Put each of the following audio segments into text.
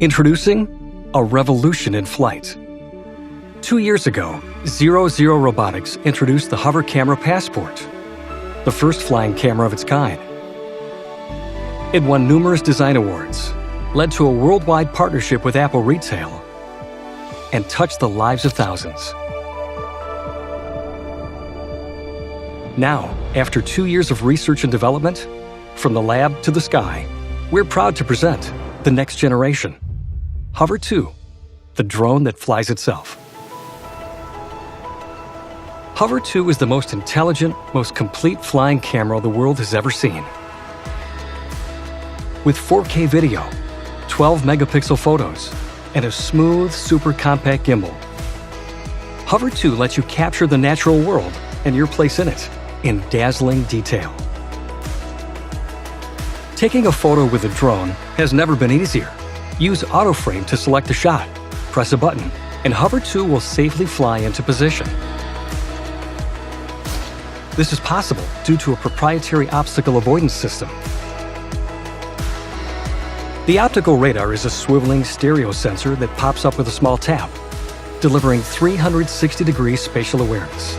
Introducing a revolution in flight. 2 years ago, Zero Robotics introduced the Hover Camera Passport, the first flying camera of its kind. It won numerous design awards, led to a worldwide partnership with Apple Retail, and touched the lives of thousands. Now, after 2 years of research and development, from the lab to the sky, we're proud to present the next generation. Hover 2, the drone that flies itself. Hover 2 is the most intelligent, most complete flying camera the world has ever seen. With 4K video, 12 megapixel photos, and a smooth, super compact gimbal, Hover 2 lets you capture the natural world and your place in it in dazzling detail. Taking a photo with a drone has never been easier. Use AutoFrame to select a shot, press a button, and Hover 2 will safely fly into position. This is possible due to a proprietary obstacle avoidance system. The Optical Radar is a swiveling stereo sensor that pops up with a small tap, delivering 360-degree spatial awareness.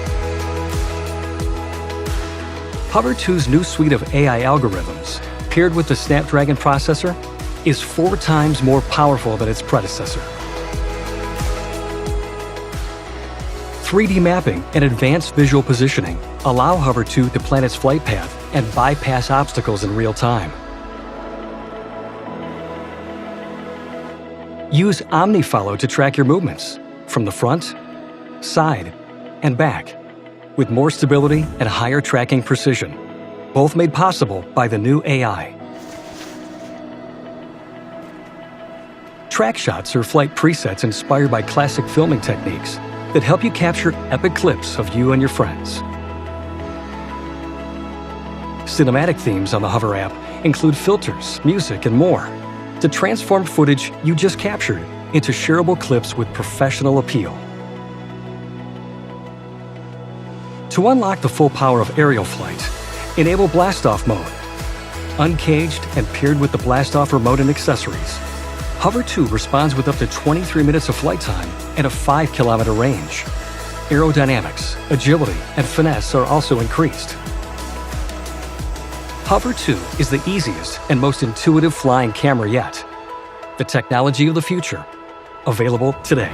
Hover 2's new suite of AI algorithms, paired with the Snapdragon processor, is 4 times more powerful than its predecessor. 3D mapping and advanced visual positioning allow Hover 2 to plan its flight path and bypass obstacles in real time. Use OmniFollow to track your movements from the front, side, and back, with more stability and higher tracking precision, both made possible by the new AI. Track shots are flight presets inspired by classic filming techniques that help you capture epic clips of you and your friends. Cinematic themes on the Hover app include filters, music, and more to transform footage you just captured into shareable clips with professional appeal. To unlock the full power of aerial flight, enable blast-off mode. Uncaged and paired with the blast-off remote and accessories, Hover 2 responds with up to 23 minutes of flight time and a 5-kilometer range. Aerodynamics, agility, and finesse are also increased. Hover 2 is the easiest and most intuitive flying camera yet. The technology of the future, available today.